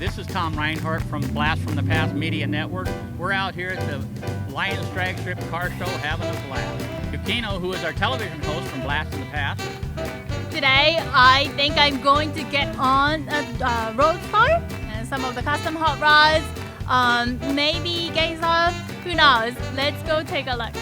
this is Tom Reinhardt from Blast from the Past Media Network. We're out here at the Lions Drag Strip Car Show having a blast. Yukino, who is our television host from Blast from the Past. Today, I think I'm going to get on a roadster and some of the custom hot rods, maybe get some, who knows. Let's go take a look.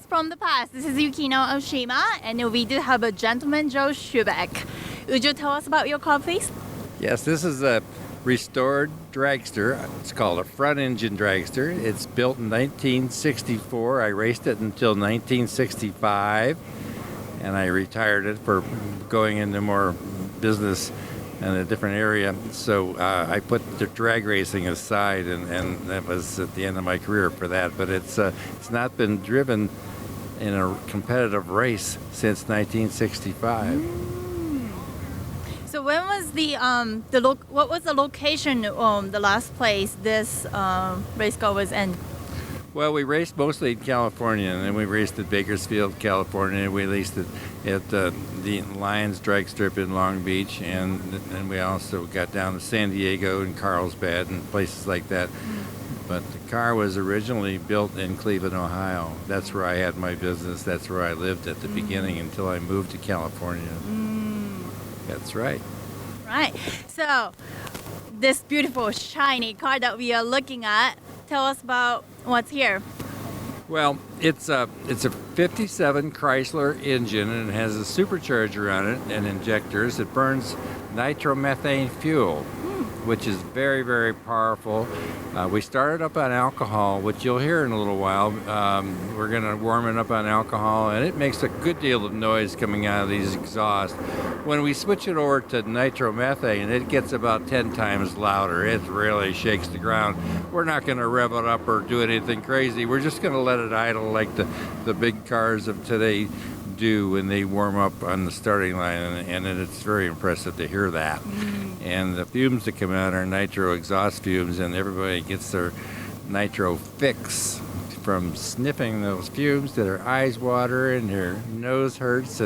From the past. This is Yukino Oshima, and we do have a gentleman, Joe Schubeck. Would you tell us about your car, please? Yes, this is a restored dragster. It's called a front engine dragster. It's built in 1964. I raced it until 1965, and I retired it for going into more business in a different area. So I put the drag racing aside, and that was at the end of my career for that. But it's not been driven in a competitive race since 1965. So when was what was the location, the last place this race car was in? Well, we raced mostly in California, and then we raced at Bakersfield, California. We raced at the Lions Drag Strip in Long Beach, and we also got down to San Diego and Carlsbad and places like that. But the car was originally built in Cleveland, Ohio. That's where I had my business. That's where I lived at the beginning until I moved to California. That's right. Right. So this beautiful, shiny car that we are looking at, tell us about what's here. Well, it's a 57 Chrysler engine, and it has a supercharger on it and injectors. It burns nitromethane fuel, which is very, very powerful. We started up on alcohol, which you'll hear in a little while. We're going to warm it up on alcohol, and it makes a good deal of noise coming out of these exhausts. When we switch it over to nitromethane, it gets about 10 times louder. It really shakes the ground. We're not going to rev it up or do anything crazy. We're just going to let it idle like the big cars of today do when they warm up on the starting line, and it's very impressive to hear that. And the fumes that come out are nitro exhaust fumes, and everybody gets their nitro fix from sniffing those fumes to their eyes water and their nose hurts,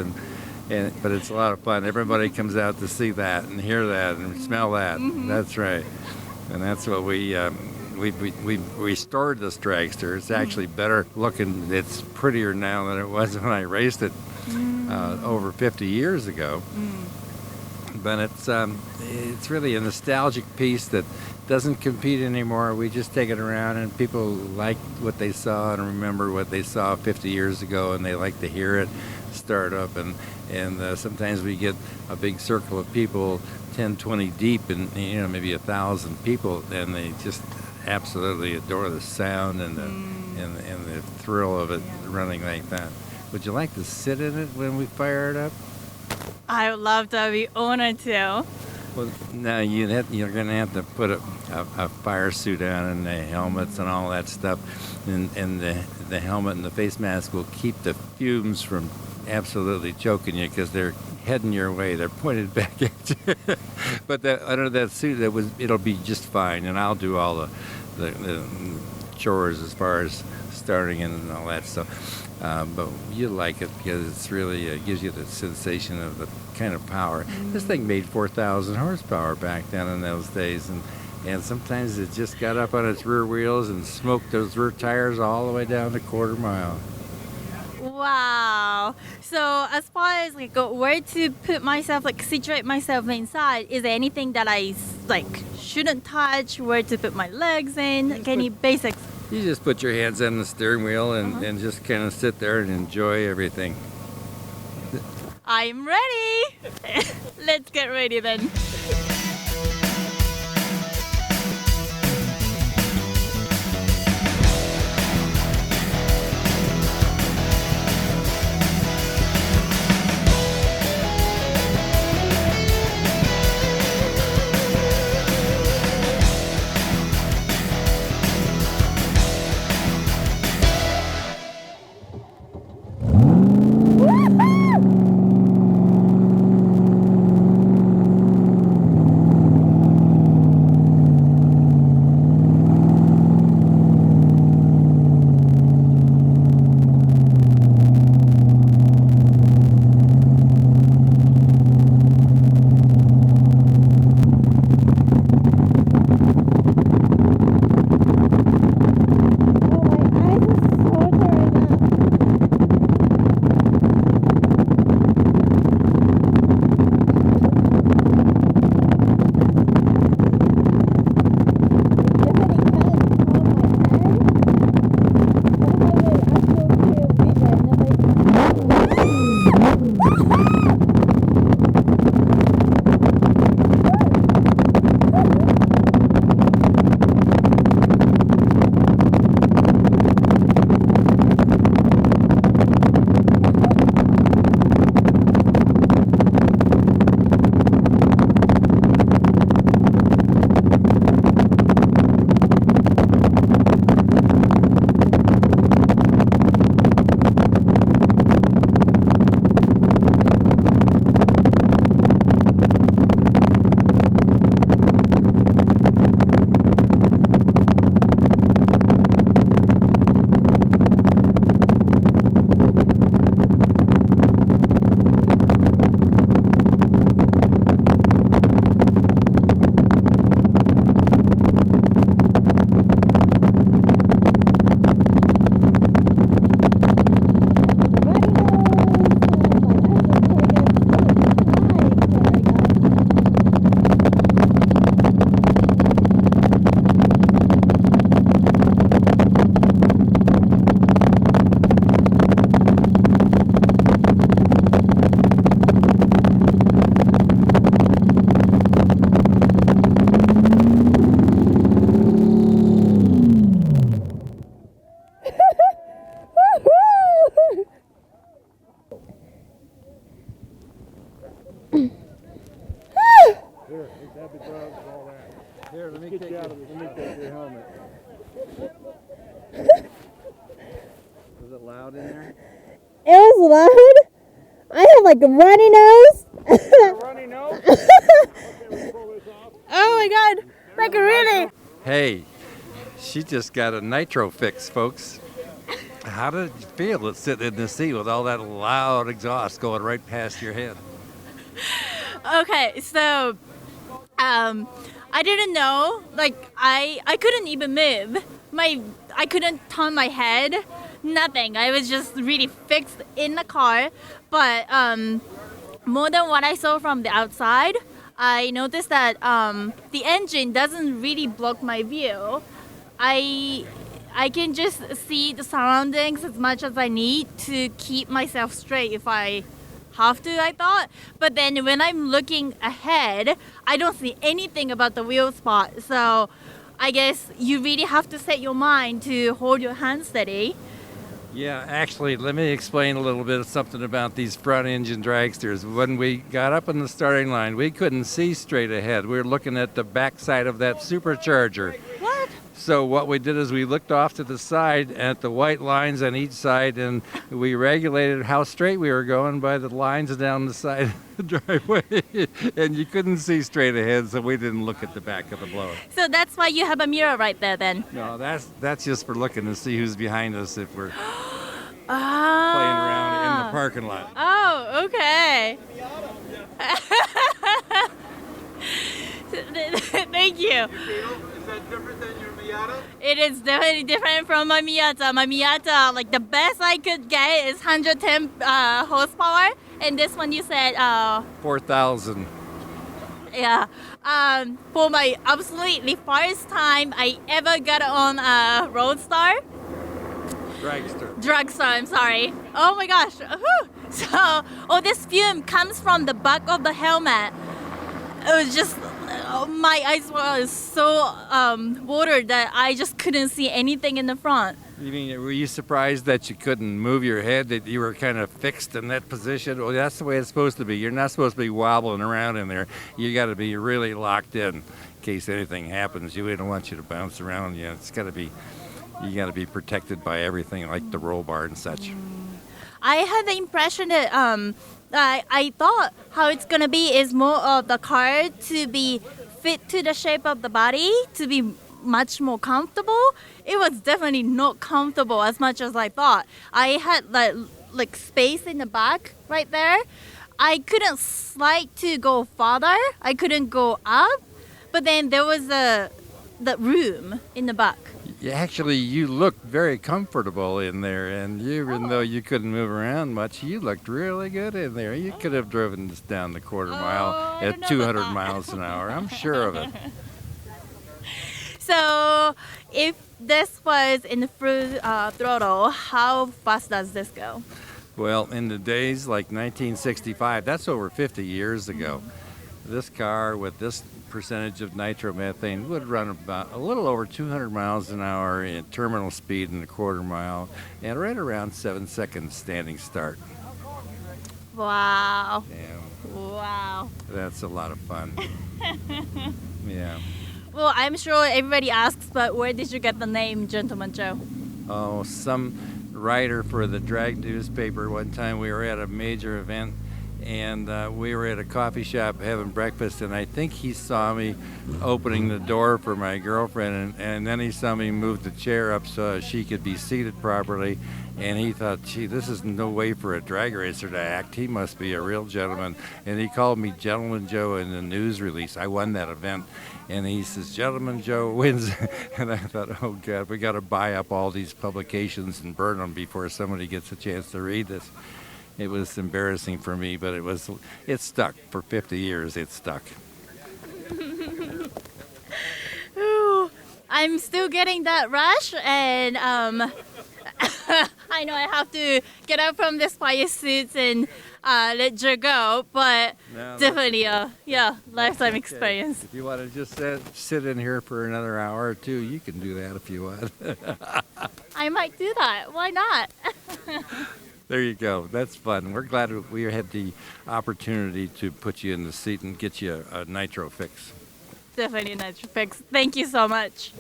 but it's a lot of fun. Everybody comes out to see that and hear that and smell that. That's right. And that's what we restored this dragster. It's actually better looking. It's prettier now than it was when I raced it over 50 years ago. But it's really a nostalgic piece that doesn't compete anymore. We just take it around, and people like what they saw and remember what they saw 50 years ago, and they like to hear it start up. And sometimes we get a big circle of people, 10, 20 deep, and maybe 1,000 people, and they just absolutely adore the sound and the thrill of it running like that. Would you like to sit in it when we fire it up? I would love to be honored to. Well, now you're going to have to put a fire suit on and the helmets and all that stuff, and the helmet and the face mask will keep the fumes from absolutely choking you because they're heading your way. They're pointed back at you. But under that suit, it'll be just fine, and I'll do all the chores as far as starting and all that stuff. But you like it because it's really gives you the sensation of the kind of power. This thing made 4,000 horsepower back then in those days, and sometimes it just got up on its rear wheels and smoked those rear tires all the way down to quarter mile. Wow. So as far as like where to put myself, like situate myself inside, is there anything that I like shouldn't touch? Where to put my legs in? Like any basics? You just put your hands on the steering wheel and just kind of sit there and enjoy everything. I'm ready. Let's get ready then. Here, let me take your helmet. Was it loud in there? It was loud. I have like a runny nose. Runny nose? Okay, we pull this off. Oh my god. Like really. Hey, she just got a nitro fix, folks. How did it feel to sit in the seat with all that loud exhaust going right past your head? Okay, so I didn't know, like I couldn't even move. I couldn't turn my head, nothing. I was just really fixed in the car. But more than what I saw from the outside, I noticed that the engine doesn't really block my view. I can just see the surroundings as much as I need to keep myself straight if I have to, I thought. But then when I'm looking ahead, I don't see anything about the wheel spot. So I guess you really have to set your mind to hold your hand steady. Yeah, actually, let me explain a little bit of something about these front engine dragsters. When we got up on the starting line, we couldn't see straight ahead. We were looking at the backside of that supercharger. What? So what we did is we looked off to the side at the white lines on each side, and we regulated how straight we were going by the lines down the side of the driveway. And you couldn't see straight ahead, so we didn't look at the back of the blower. So that's why you have a mirror right there then. No, that's just for looking to see who's behind us if we're playing Ah. around in the parking lot. Oh, okay. Thank you. Is that different than your Miata? It is definitely different from my Miata. My Miata, like the best I could get is 110 horsepower, and this one you said, 4,000. yeah. For my absolutely first time I ever got on a Roadstar. Dragster, I'm sorry. Oh my gosh. Whew. So, this fume comes from the back of the helmet. It was just, my eyes were so watered that I just couldn't see anything in the front. You mean, were you surprised that you couldn't move your head, that you were kind of fixed in that position? Well, that's the way it's supposed to be. You're not supposed to be wobbling around in there. You got to be really locked in case anything happens. We don't want you to bounce around. You got to be protected by everything like the roll bar and such. I had the impression that I thought how it's gonna be is more of the car to be fit to the shape of the body, to be much more comfortable. It was definitely not comfortable as much as I thought. I had like space in the back right there. I couldn't slide to go farther. I couldn't go up, but then there was the room in the back. Actually, you looked very comfortable in there, and even though you couldn't move around much, you looked really good in there. You could have driven this down the quarter mile I don't at know 200 about that. miles an hour. I'm sure of it. So, if this was in the full throttle, how fast does this go? Well, in the days like 1965, that's over 50 years ago, this car with this percentage of nitromethane would run about a little over 200 miles an hour in terminal speed in a quarter mile and right around 7 seconds standing start. Wow. Yeah, Wow. that's a lot of fun. Yeah. Well, I'm sure everybody asks, but where did you get the name Gentleman Joe? Oh, some writer for the drag newspaper, one time we were at a major event and we were at a coffee shop having breakfast, and I think he saw me opening the door for my girlfriend, and then he saw me move the chair up so she could be seated properly, and he thought, gee, this is no way for a drag racer to act. He must be a real gentleman, and he called me Gentleman Joe in the news release. I won that event, and he says, Gentleman Joe wins, and I thought, oh God, we got to buy up all these publications and burn them before somebody gets a chance to read this. It was embarrassing for me, but it stuck. For 50 years, it stuck. Ooh, I'm still getting that rush, and I know I have to get out from this fire suits and let you go, but No, definitely lifetime experience. If you want to just sit in here for another hour or two, you can do that if you want. I might do that. Why not? There you go. That's fun. We're glad we had the opportunity to put you in the seat and get you a nitro fix. Definitely Nitro Fix. Thank you so much.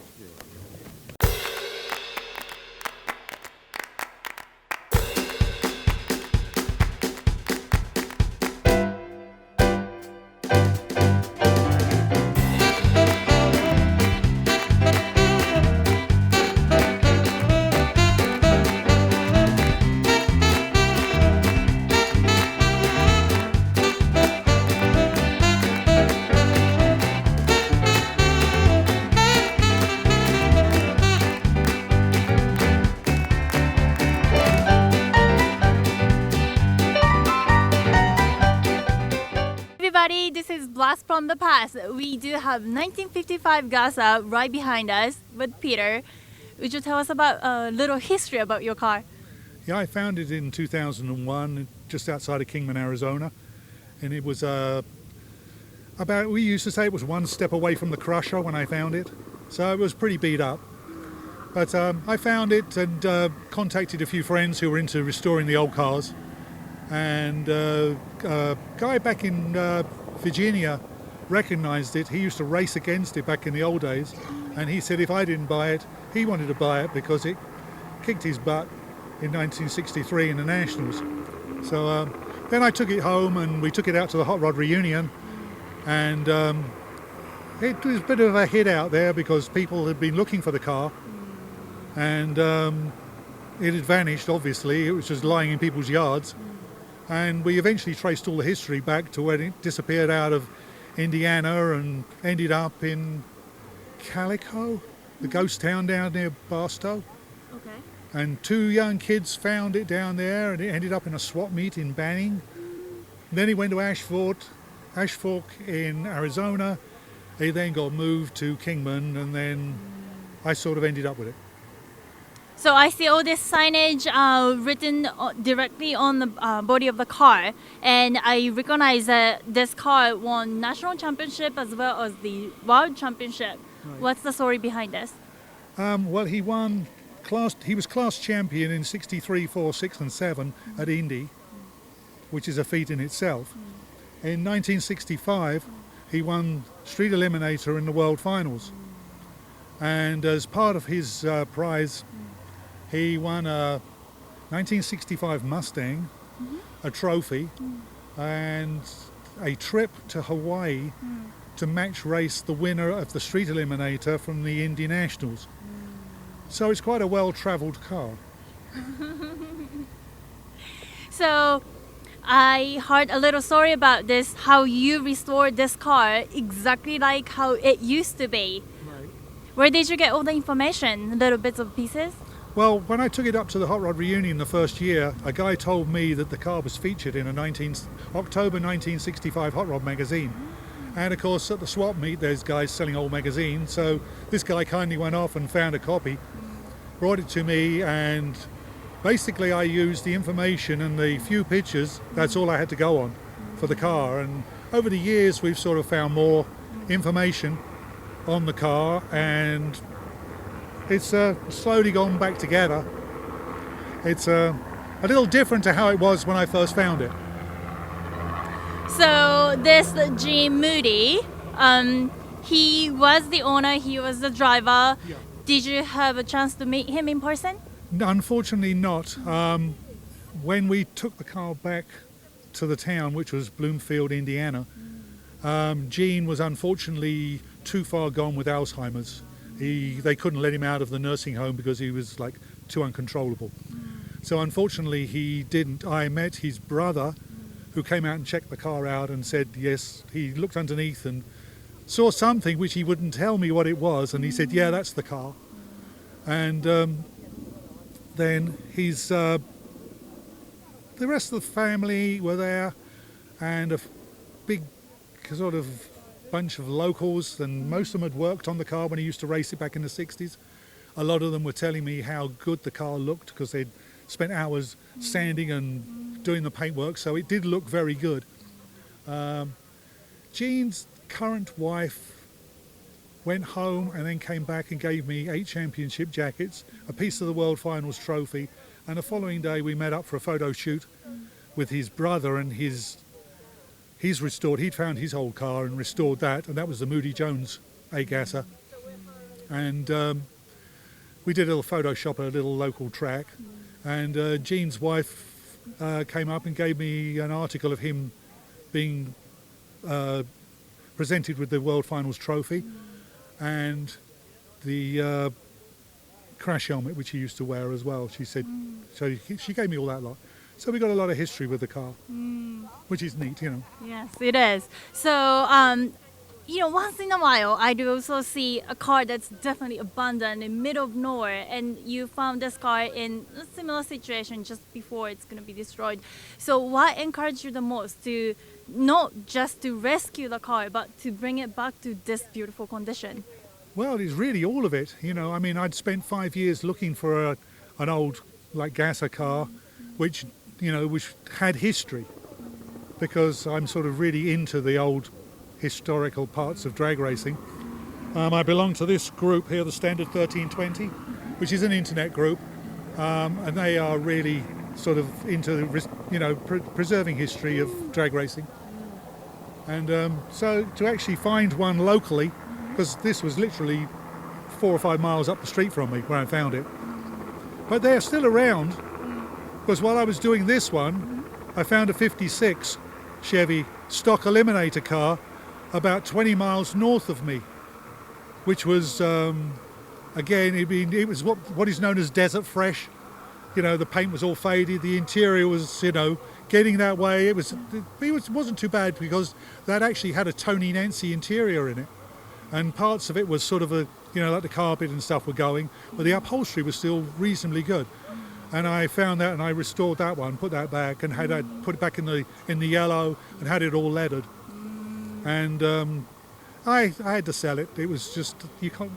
Everybody, this is Blast from the Past. We do have 1955 Gaza right behind us with Peter. Would you tell us about a little history about your car? Yeah, I found it in 2001, just outside of Kingman, Arizona, and it was we used to say it was one step away from the crusher when I found it, so it was pretty beat up. But I found it and contacted a few friends who were into restoring the old cars. And a guy back in Virginia recognized it. He used to race against it back in the old days. And he said if I didn't buy it, he wanted to buy it because it kicked his butt in 1963 in the Nationals. So then I took it home and we took it out to the Hot Rod Reunion. And it was a bit of a hit out there because people had been looking for the car. And it had vanished, obviously. It was just lying in people's yards. And we eventually traced all the history back to when it disappeared out of Indiana and ended up in Calico, the ghost town down near Barstow. Okay. And 2 young kids found it down there, and it ended up in a swap meet in Banning. Then it went to Ash Fork in Arizona. It then got moved to Kingman, and then I sort of ended up with it. So I see all this signage written directly on the body of the car, and I recognize that this car won national championship as well as the world championship. Right. What's the story behind this? Well, he was class champion in 63, 4, 6 and 7 at Indy, which is a feat in itself. In 1965, he won Street Eliminator in the World Finals. And as part of his prize, he won a 1965 Mustang, a trophy, and a trip to Hawaii to match race the winner of the Street Eliminator from the Indy Nationals. So it's quite a well-travelled car. So I heard a little story about this, how you restored this car exactly like how it used to be. Right. Where did you get all the information, little bits of pieces? Well, when I took it up to the Hot Rod Reunion the first year, a guy told me that the car was featured in a October 1965 Hot Rod magazine. And of course, at the swap meet, there's guys selling old magazines. So this guy kindly went off and found a copy, brought it to me, and basically I used the information and the few pictures. That's all I had to go on for the car. And over the years, we've sort of found more information on the car, and it's slowly gone back together. It's a little different to how it was when I first found it. So this Jim Moody, he was the owner, he was the driver. Yeah. Did you have a chance to meet him in person? Unfortunately not. When we took the car back to the town, which was Bloomfield, Indiana, Gene was unfortunately too far gone with Alzheimer's. They couldn't let him out of the nursing home because he was like too uncontrollable. So unfortunately he didn't. I met his brother, who came out and checked the car out and said yes. He looked underneath and saw something which he wouldn't tell me what it was, and he said, yeah, that's the car. And then the rest of the family were there, and a big sort of bunch of locals, and most of them had worked on the car when he used to race it back in the 60s. A lot of them were telling me how good the car looked because they'd spent hours sanding and doing the paintwork, so it did look very good. Gene's current wife went home and then came back and gave me 8 championship jackets, a piece of the World Finals trophy, and the following day we met up for a photo shoot with his brother, and he's he'd found his old car and restored that, and that was the Moody Jones A-gasser. And we did a little Photoshop at a little local track, and Gene's wife came up and gave me an article of him being presented with the World Finals trophy and the crash helmet which he used to wear as well. She said, so she gave me all that lot. So we got a lot of history with the car, which is neat, you know. Yes, it is. So, once in a while, I do also see a car that's definitely abandoned in the middle of nowhere, and you found this car in a similar situation just before it's going to be destroyed. So what encouraged you the most to not just to rescue the car, but to bring it back to this beautiful condition? Well, it's really all of it, you know. I mean, I'd spent 5 years looking for an old, like, gasser car, which had history, because I'm sort of really into the old historical parts of drag racing. I belong to this group here, the Standard 1320, which is an internet group, and they are really sort of into preserving history of drag racing. And so to actually find one locally, because this was literally 4 or 5 miles up the street from me where I found it, but they're still around, because while I was doing this one, I found a 56 Chevy stock eliminator car about 20 miles north of me, which was again, it was what is known as desert fresh. The paint was all faded, the interior was getting that way. It wasn't too bad, because that actually had a Tony Nancy interior in it, and parts of it was sort of like the carpet and stuff were going, but the upholstery was still reasonably good. And I found that, and I restored that one, put that back, and put it back in the yellow, and had it all leathered. And I had to sell it. It was just, you can't.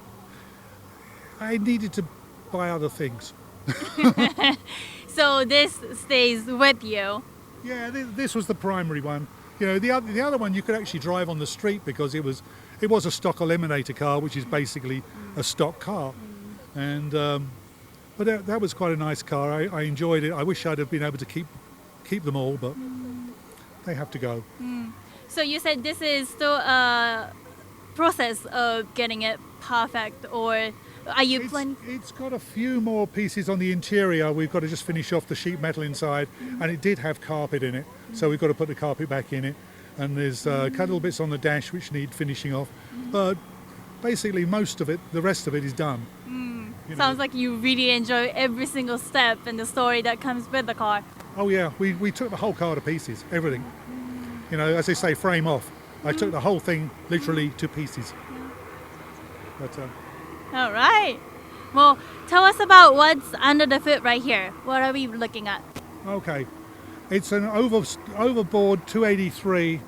I needed to buy other things. So this stays with you. Yeah, this was the primary one. The other one you could actually drive on the street, because it was a stock eliminator car, which is basically a stock car. And but that was quite a nice car. I enjoyed it. I wish I'd have been able to keep them all, but they have to go. So you said this is still a process of getting it perfect, or are you planning? It's got a few more pieces on the interior. We've got to just finish off the sheet metal inside, and it did have carpet in it, so we've got to put the carpet back in it. And there's little bits on the dash which need finishing off, but basically the rest of it is done. Sounds like you really enjoy every single step and the story that comes with the car. Oh yeah, we took the whole car to pieces, everything. As they say, frame off. I took the whole thing literally to pieces. But all right. Well, tell us about what's under the hood right here. What are we looking at? Okay, it's an overboard 283.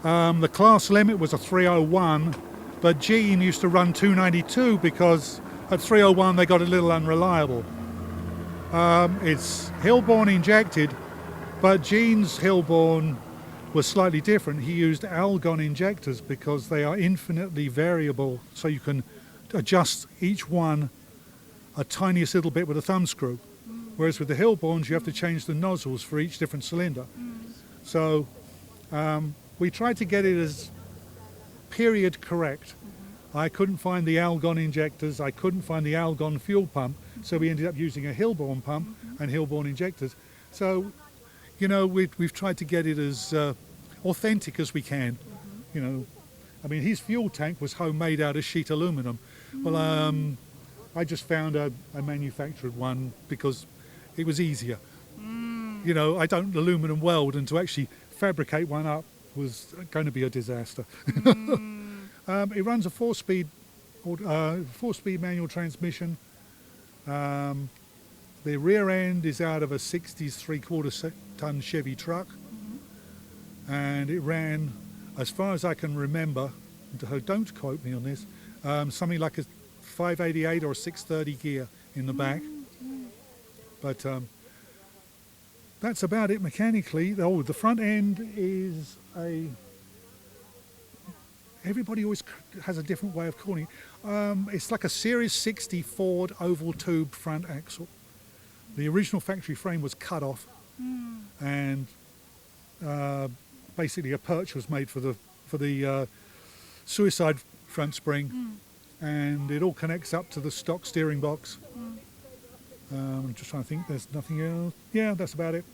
The class limit was a 301, but Gene used to run 292 because at 301 they got a little unreliable. It's Hillborn injected, but Gene's Hillborn was slightly different. He used Algon injectors because they are infinitely variable, so you can adjust each one a tiniest little bit with a thumb screw. Whereas with the Hillborns, you have to change the nozzles for each different cylinder. So we tried to get it as period correct. I couldn't find the Algon injectors, I couldn't find the Algon fuel pump, so we ended up using a Hillborn pump and Hillborn injectors. So, we've tried to get it as authentic as we can. His fuel tank was homemade out of sheet aluminum. Well, I just found a manufactured one because it was easier. I don't aluminum weld, and to actually fabricate one up was going to be a disaster. It runs a four-speed manual transmission. The rear end is out of a 60s 3/4 ton Chevy truck, and it ran, as far as I can remember, don't quote me on this, something like a 588 or a 630 gear in the back. But that's about it mechanically. Oh, the front end is everybody always has a different way of calling it. It's like a Series 60 Ford oval tube front axle. The original factory frame was cut off, and basically a perch was made for the suicide front spring, and it all connects up to the stock steering box. I'm just trying to think. There's nothing else. Yeah, that's about it.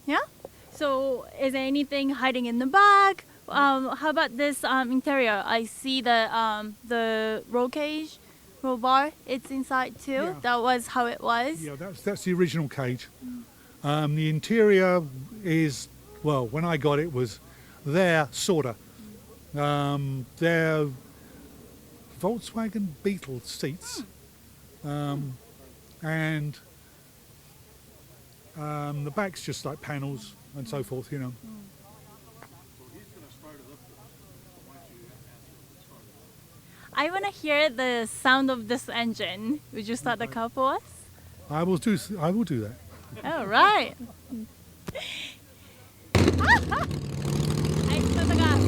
Yeah. So, is there anything hiding in the back? How about this interior? I see the roll cage, roll bar. It's inside too. Yeah. That was how it was. Yeah, that's the original cage. The interior is, well, when I got it was there, sorta. They're Volkswagen Beetle seats, and the back's just like panels and so forth, I want to hear the sound of this engine. Would you start the car for us? I will do that. All right. I put the gas.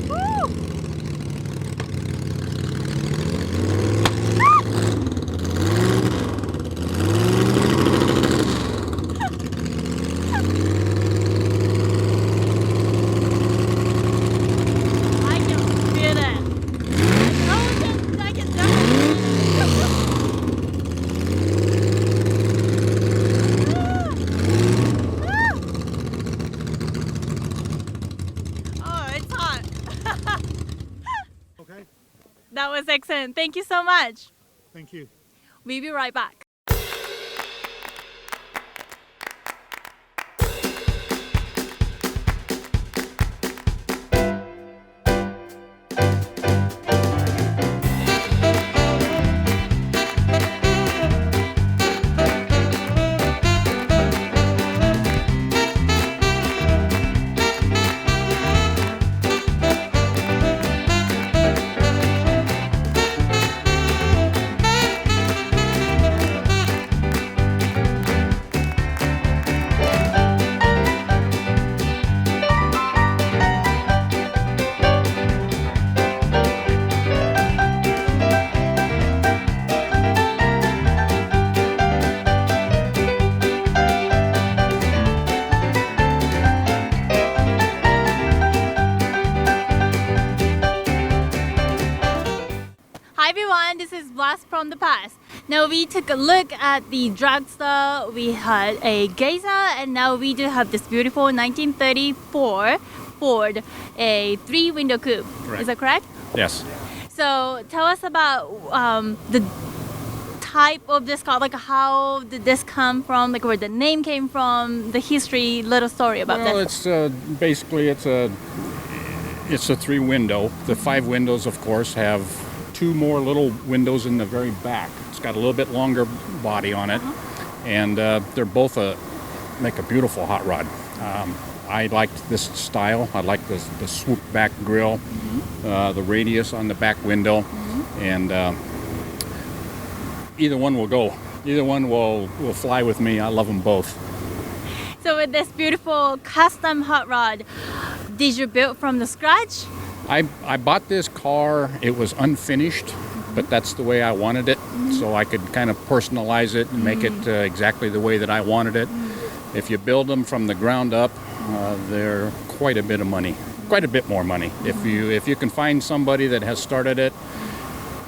Woo! was excellent. Thank you so much. Thank you. We'll be right back. Hi everyone, this is Blast from the Past. Now we took a look at the dragster, we had a geyser, and now we do have this beautiful 1934 Ford, a 3-window coupe. Correct. Is that correct? Yes. So tell us about the type of this car, like how did this come from, like where the name came from, the history, little story about Well, this. it's basically it's a 3-window. The 5 windows, of course, have 2 more little windows in the very back. It's got a little bit longer body on it, and they're both make a beautiful hot rod. I liked this style. I like the swoop back grille, the radius on the back window, and either one will go. Either one will fly with me. I love them both. So with this beautiful custom hot rod, did you build from the scratch? I bought this car. It was unfinished, but that's the way I wanted it, so I could kind of personalize it and make it exactly the way that I wanted it. If you build them from the ground up, they're quite a bit of money, quite a bit more money. If you can find somebody that has started it,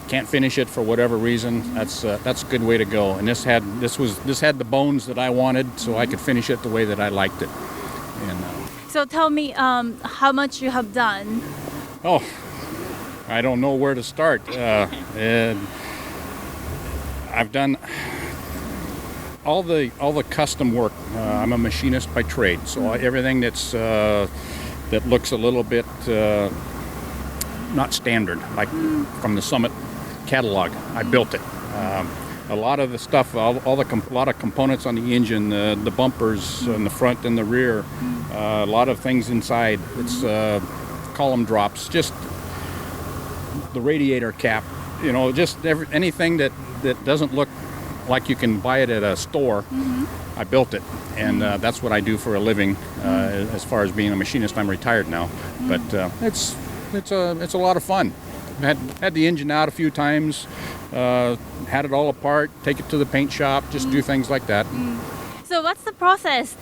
can't finish it for whatever reason, that's a good way to go. And this had the bones that I wanted, so I could finish it the way that I liked it. And So tell me how much you have done. oh, I don't know where to start. And I've done all the custom work. I'm a machinist by trade, so everything that looks a little bit not standard, like from the Summit catalog, I built it. A lot of the stuff, a lot of components on the engine, the bumpers in the front and the rear, a lot of things inside. It's column drops, just the radiator cap, just anything that doesn't look like you can buy it at a store. I built it, and that's what I do for a living. As far as being a machinist, I'm retired now, but it's a lot of fun. Had the engine out a few times, had it all apart, take it to the paint shop, just do things like that. So what's the process?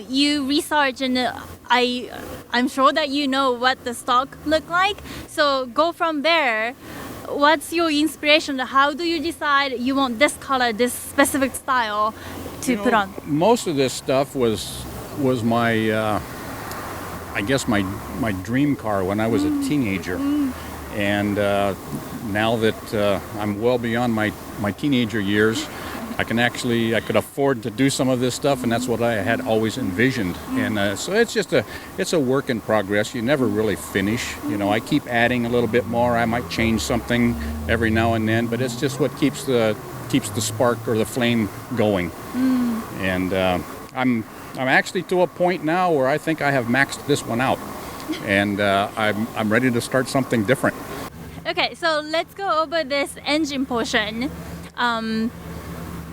You research, and I'm sure that you know what the stock look like. So go from there. What's your inspiration? How do you decide you want this color, this specific style to put on? Most of this stuff was my, I guess my dream car when I was a teenager. And now that I'm well beyond my teenager years, I could afford to do some of this stuff, and that's what I had always envisioned. And so it's a work in progress. You never really finish. I keep adding a little bit more. I might change something every now and then, but it's just what keeps the spark or the flame going. And I'm actually to a point now where I think I have maxed this one out, and I'm ready to start something different. Okay, so let's go over this engine portion.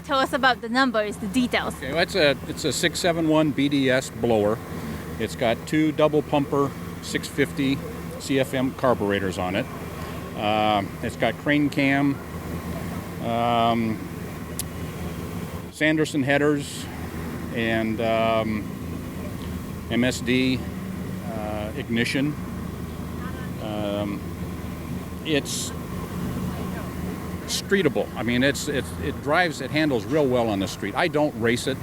Tell us about the numbers, the details. Okay, well, it's a 671 BDS blower. It's got 2 double pumper 650 CFM carburetors on it. It's got crane cam, Sanderson headers, and MSD ignition. It's streetable. I mean, it handles real well on the street. I don't race it.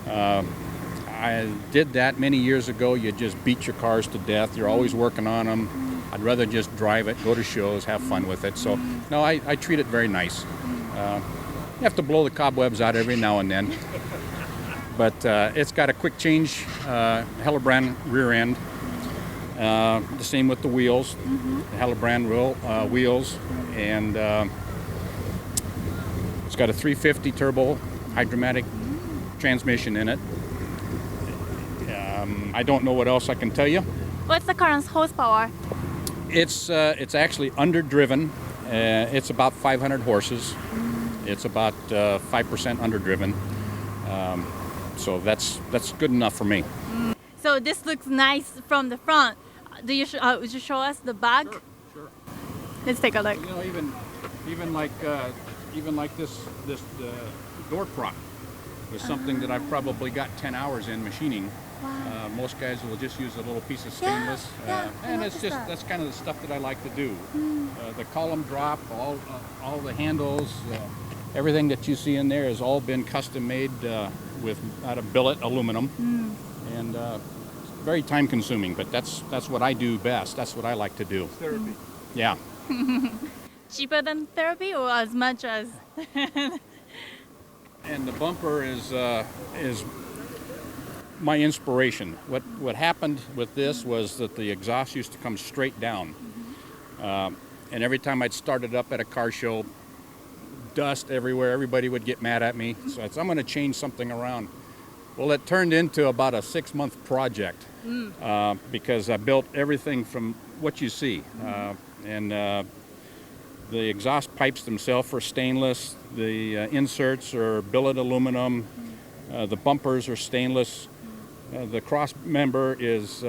I did that many years ago. You just beat your cars to death. You're always working on them. I'd rather just drive it, go to shows, have fun with it. So, no, I treat it very nice. You have to blow the cobwebs out every now and then. But it's got a quick change Hellebrand rear end. The same with the wheels, the Hellebrand wheels. And it's got a 350 turbo hydromatic transmission in it. I don't know what else I can tell you. What's the current horsepower? It's actually underdriven. It's about 500 horses. It's about 5% underdriven. So that's good enough for me. So this looks nice from the front. Would you show us the back? Sure. Let's take a look. You know, even like this door prop was something that I've probably got 10 hours in machining. Wow. Most guys will just use a little piece of stainless, and that's kind of the stuff that I like to do. The column drop, all the handles, everything that you see in there has all been custom made out of billet aluminum, and it's very time consuming. But that's what I do best. That's what I like to do. Therapy. Yeah. Cheaper than therapy, or as much as? And the bumper is my inspiration. What happened with this was that the exhaust used to come straight down, and every time I'd start it up at a car show, dust everywhere. Everybody would get mad at me. So I'm going to change something around. Well, it turned into about a 6-month project because I built everything from what you see, and the exhaust pipes themselves are stainless. The inserts are billet aluminum. The bumpers are stainless. The cross member is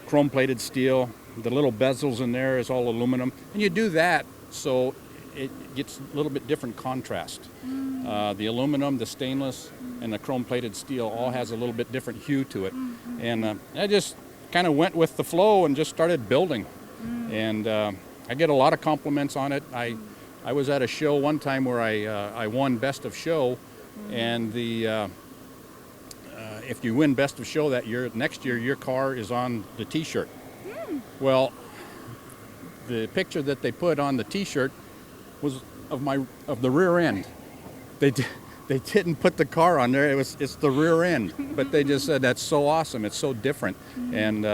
chrome-plated steel. The little bezels in there is all aluminum. And you do that so it gets a little bit different contrast. The aluminum, the stainless, and the chrome-plated steel all has a little bit different hue to it. And I just kind of went with the flow and just started building. And I get a lot of compliments on it. I was at a show one time where I won Best of Show, and if you win Best of Show that year, next year your car is on the T-shirt. Well, the picture that they put on the T-shirt was of the rear end. They didn't put the car on there. It's the rear end, but they just said that's so awesome. It's so different, and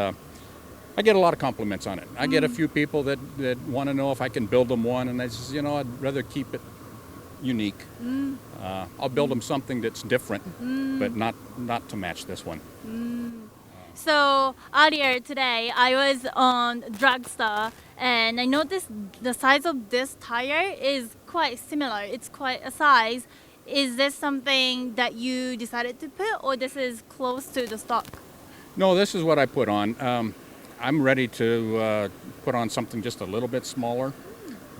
I get a lot of compliments on it. I get a few people that want to know if I can build them one, and I just I'd rather keep it unique. I'll build them something that's different, but not to match this one. So earlier today, I was on dragster, and I noticed the size of this tire is quite similar. It's quite a size. Is this something that you decided to put, or this is close to the stock? No, this is what I put on. I'm ready to put on something just a little bit smaller,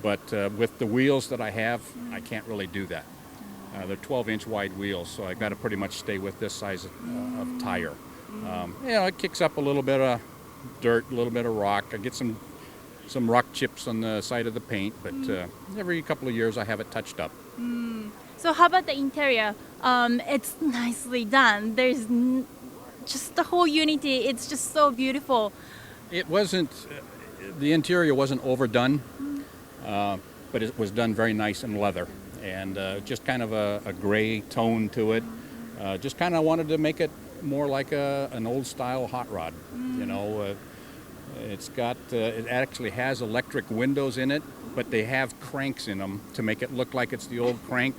but with the wheels that I have, I can't really do that. They're 12-inch wide wheels, so I've got to pretty much stay with this size of tire. It kicks up a little bit of dirt, a little bit of rock. I get some rock chips on the side of the paint, but every couple of years I have it touched up. So how about the interior? It's nicely done. There's just the whole unity. It's just so beautiful. It wasn't, the interior wasn't overdone, but it was done very nice in leather, and just kind of a gray tone to it. Just kind of wanted to make it more like an old style hot rod. It's got, it actually has electric windows in it, but they have cranks in them to make it look like it's the old crank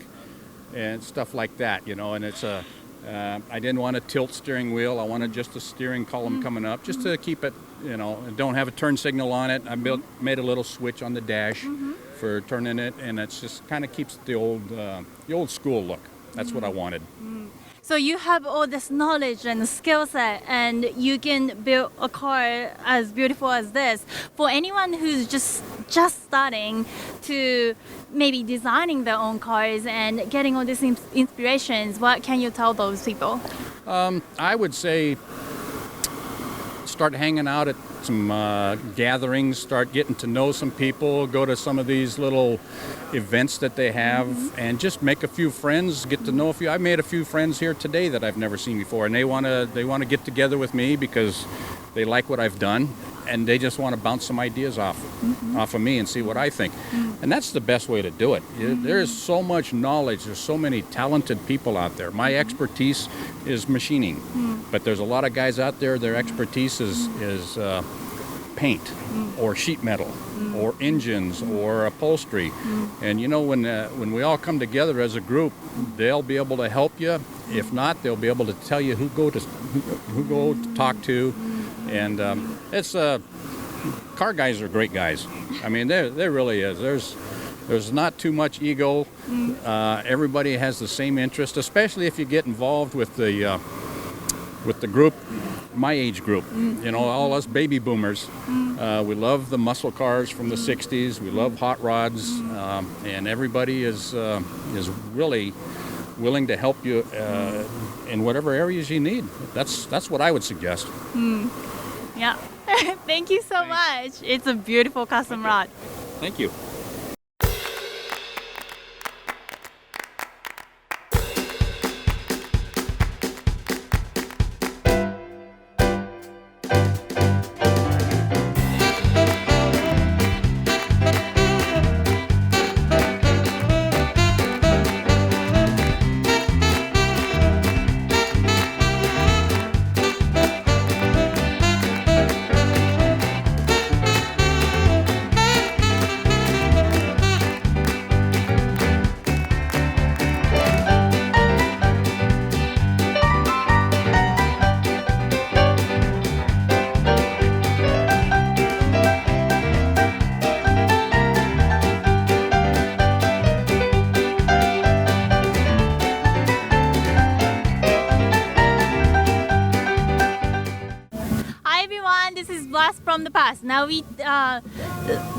and stuff like that, and it's I didn't want a tilt steering wheel. I wanted just a steering column coming up, just to keep it, don't have a turn signal on it. I made a little switch on the dash for turning it, and it's just kind of keeps the old school look. That's what I wanted. So you have all this knowledge and skill set, and you can build a car as beautiful as this. For anyone who's just starting to maybe designing their own cars and getting all these inspirations, what can you tell those people? I would say start hanging out at some gatherings, start getting to know some people, go to some of these little events that they have, and just make a few friends, get to know a few. I made a few friends here today that I've never seen before, and they want to get together with me because they like what I've done, and they just want to bounce some ideas off of me and see what I think. And that's the best way to do it. There's so much knowledge. There's so many talented people out there. My expertise is machining, but there's a lot of guys out there, their expertise is paint or sheet metal or engines or upholstery. And you know, when we all come together as a group, they'll be able to help you. If not, they'll be able to tell you who go to talk to. And it's car guys are great guys. I mean, there really is. There's not too much ego. Everybody has the same interest, especially if you get involved with the group, my age group. You know, all us baby boomers. We love the muscle cars from the 60s. We love hot rods, and everybody is really willing to help you in whatever areas you need. That's what I would suggest. Yeah. Thank you so much. It's a beautiful custom rod. Thank you. From the past. Now we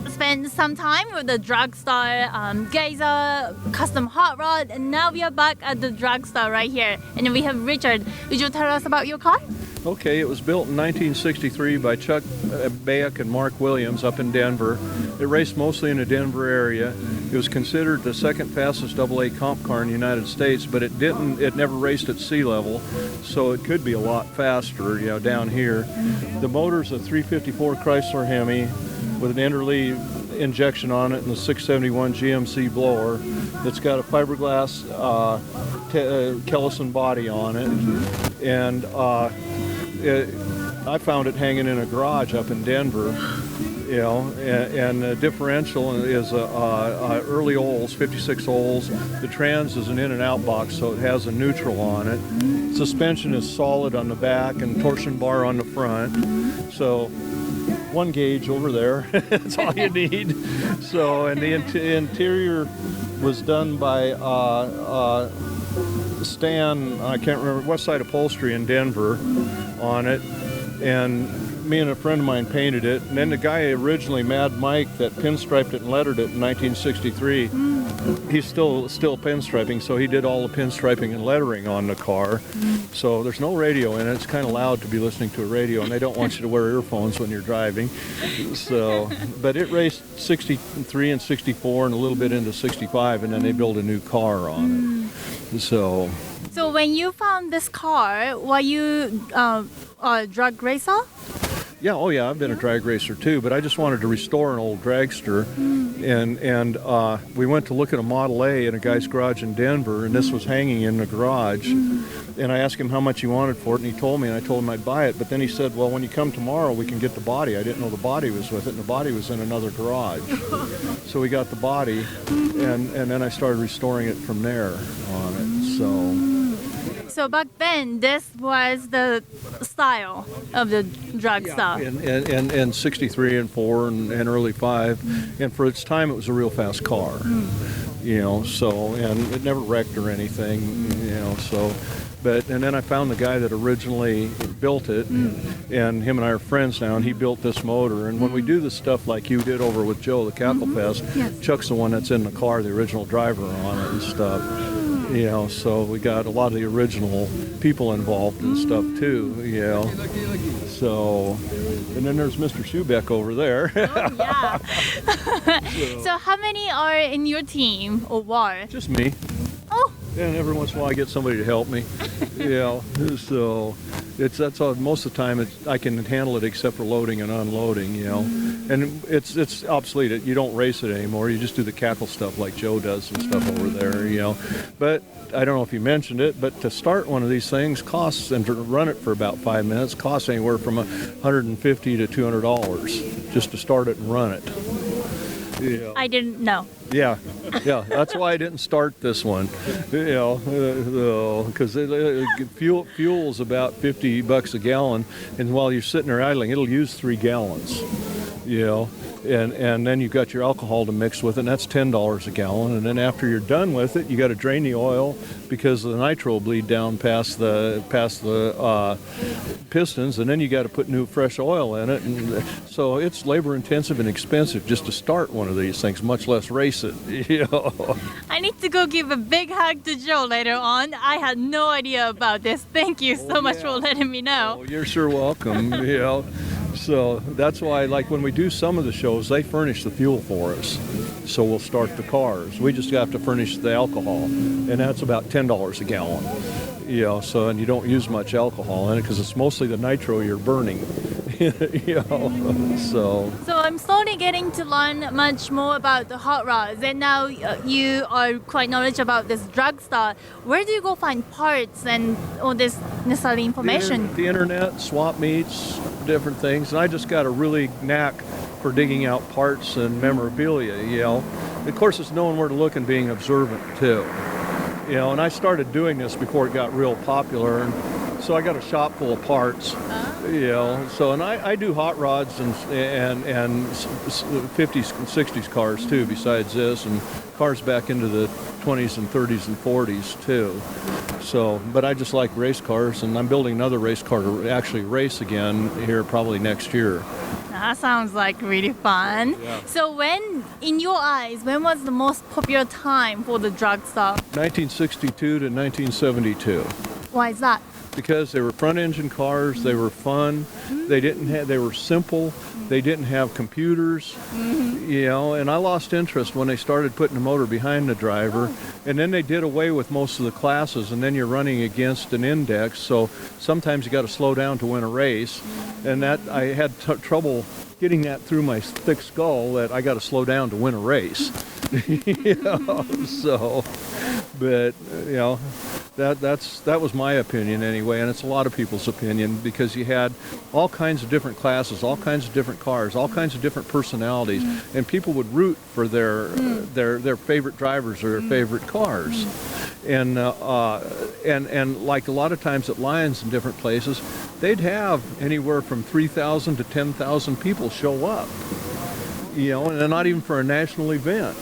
spent some time with the dragster, geyser, custom hot rod, and now we are back at the dragster right here. And we have Richard. Would you tell us about your car? Okay, it was built in 1963 by Chuck Bayek and Mark Williams up in Denver. It raced mostly in the Denver area. It was considered the second fastest AA comp car in the United States, but it never raced at sea level, so it could be a lot faster, you know, down here. The motor's a 354 Chrysler Hemi with an interleave injection on it and the 671 GMC blower. It's got a fiberglass Kellison body on it, and I found it hanging in a garage up in Denver, you know, and the differential is early Olds, 56 Olds. The trans is an in and out box, so it has a neutral on it. Suspension is solid on the back and torsion bar on the front. So one gauge over there, that's all you need. So, and the interior was done by Stan, I can't remember, West Side Upholstery in Denver on it, and me and a friend of mine painted it. And then the guy originally, Mad Mike, that pinstriped it and lettered it in 1963, he's still pinstriping, so he did all the pinstriping and lettering on the car. So there's no radio in it. It's kind of loud to be listening to a radio, and they don't want you to wear earphones when you're driving. So, but it raced 63 and 64 and a little bit into 65, and then they built a new car on it. So when you found this car, were you a drag racer? Yeah, oh yeah, I've been a drag racer too, but I just wanted to restore an old dragster, and we went to look at a Model A in a guy's garage in Denver, and this was hanging in the garage, and I asked him how much he wanted for it, and he told me, and I told him I'd buy it, but then he said, well, when you come tomorrow, we can get the body. I didn't know the body was with it, and the body was in another garage. So we got the body, and then I started restoring it from there on it, So back then, this was the style of the dragster. Yeah, in 63 and 4 and early 5. And for its time, it was a real fast car. You know, so, and it never wrecked or anything, you know, so. And then I found the guy that originally built it, and him and I are friends now, and he built this motor. And when we do this stuff like you did over with Joe, the Cackle Fest, Chuck's the one that's in the car, the original driver on it and stuff. You know, so we got a lot of the original people involved and stuff too, you know. So, and then there's Mr. Schubeck over there. Oh, yeah. So how many are in your team or war? Just me. Oh, And every once in a while I get somebody to help me. So that's all. Most of the time I can handle it except for loading and unloading. And it's obsolete. You don't race it anymore. You just do the cackle stuff like Joe does and stuff over there. But I don't know if you mentioned it, but to start one of these things costs, and to run it for about 5 minutes, costs anywhere from $150 to $200 just to start it and run it. I didn't know. Yeah, that's why I didn't start this one, because fuel is about $50 a gallon, and while you're sitting there idling, it'll use 3 gallons, and then you've got your alcohol to mix with it, and that's $10 a gallon, and then after you're done with it, you got to drain the oil because the nitro will bleed down past the pistons, and then you got to put new fresh oil in it, and so it's labor intensive and expensive just to start one of these things, much less race it. I need to go give a big hug to Joe later on. I had no idea about this. Thank you so much for letting me know. Oh, you're sure welcome. So that's why, like when we do some of the shows, they furnish the fuel for us. So we'll start the cars. We just have to furnish the alcohol, and that's about $10 a gallon. So, and you don't use much alcohol in it because it's mostly the nitro you're burning. So I'm slowly getting to learn much more about the hot rods, and now you are quite knowledgeable about this dragster. Where do you go find parts and all this necessary information? The internet, swap meets, different things, and I just got a really knack for digging out parts and memorabilia. Of course, it's knowing where to look and being observant too. And I started doing this before it got real popular, and so I got a shop full of parts. So, and I do hot rods and 50s and 60s cars too, besides this, and cars back into the 20s and 30s and 40s too. So, but I just like race cars, and I'm building another race car to actually race again here probably next year. That sounds like really fun. Yeah. So in your eyes, when was the most popular time for the dragster? 1962 to 1972. Why is that? Because they were front-engine cars, they were fun, they were simple, they didn't have computers, and I lost interest when they started putting the motor behind the driver, and then they did away with most of the classes, and then you're running against an index, so sometimes you got to slow down to win a race, and that I had trouble getting that through my thick skull that I got to slow down to win a race. So, but that was my opinion anyway, and it's a lot of people's opinion, because you had all kinds of different classes, all kinds of different cars, all kinds of different personalities, and people would root for their favorite drivers or their favorite cars, and like a lot of times at Lions and different places, they'd have anywhere from 3,000 to 10,000 people show up. And not even for a national event,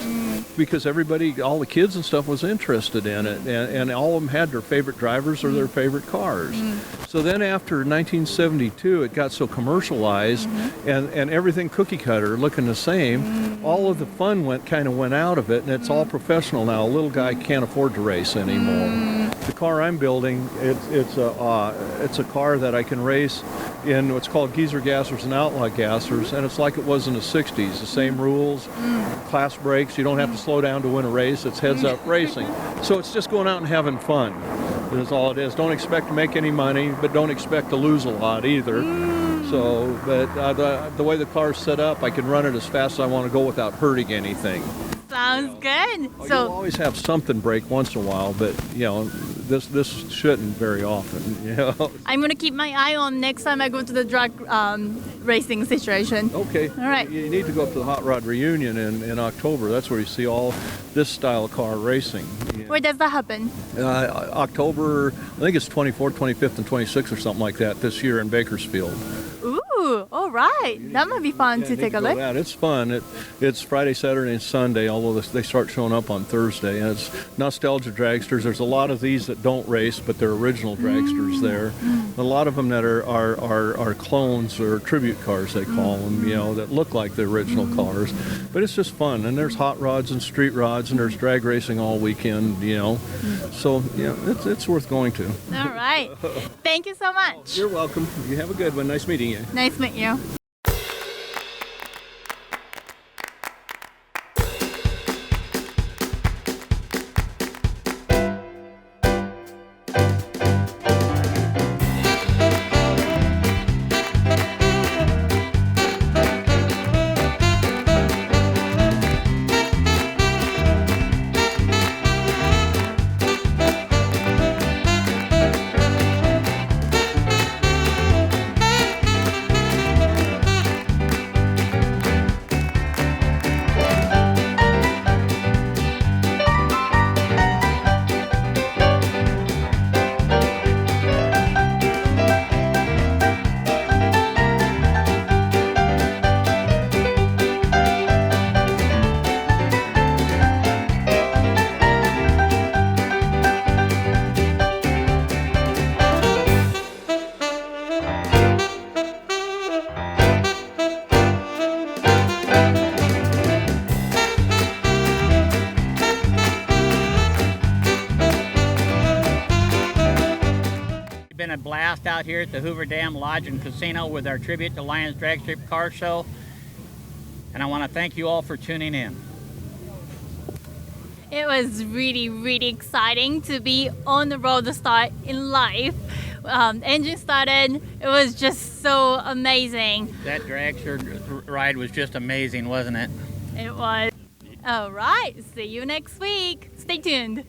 because everybody, all the kids and stuff was interested in it, and all of them had their favorite drivers or their favorite cars. So then after 1972, it got so commercialized, and everything cookie cutter, looking the same, all of the fun went out of it, and it's all professional now. A little guy can't afford to race anymore. The car I'm building, it's a car that I can race in what's called geezer gassers and outlaw gassers, and it's like it was in the 60s. The same rules, class brakes, you don't have to slow down to win a race, it's heads up racing. So it's just going out and having fun. That's all it is. Don't expect to make any money, but don't expect to lose a lot either. So, but the way the car's set up, I can run it as fast as I want to go without hurting anything. Sounds good. You'll always have something break once in a while, but this shouldn't very often. I'm gonna keep my eye on next time I go to the drag racing situation. Okay. All right. You need to go up to the Hot Rod Reunion in October. That's where you see all this style of car racing. Where does that happen? October, I think it's 24th, 25th, and 26th or something like that this year in Bakersfield. Ooh, all right. That might be fun to take a look. It's fun. It's Friday, Saturday, and Sunday, although they start showing up on Thursday. And it's nostalgia dragsters. There's a lot of these that don't race, but they're original dragsters there. A lot of them that are clones or tribute cars, they call them, that look like the original cars. But it's just fun. And there's hot rods and street rods, and there's drag racing all weekend, So, it's worth going to. All right. Thank you so much. You're welcome. You have a good one. Nice meeting you. Nice to meet you. a blast out here at the Hoover Dam Lodge and Casino with our Tribute to Lions Drag Strip Car Show. And I want to thank you all for tuning in. It was really, really exciting to be on the road to start in life. Engine started, it was just so amazing. That dragster ride was just amazing, wasn't it? It was. All right, see you next week. Stay tuned.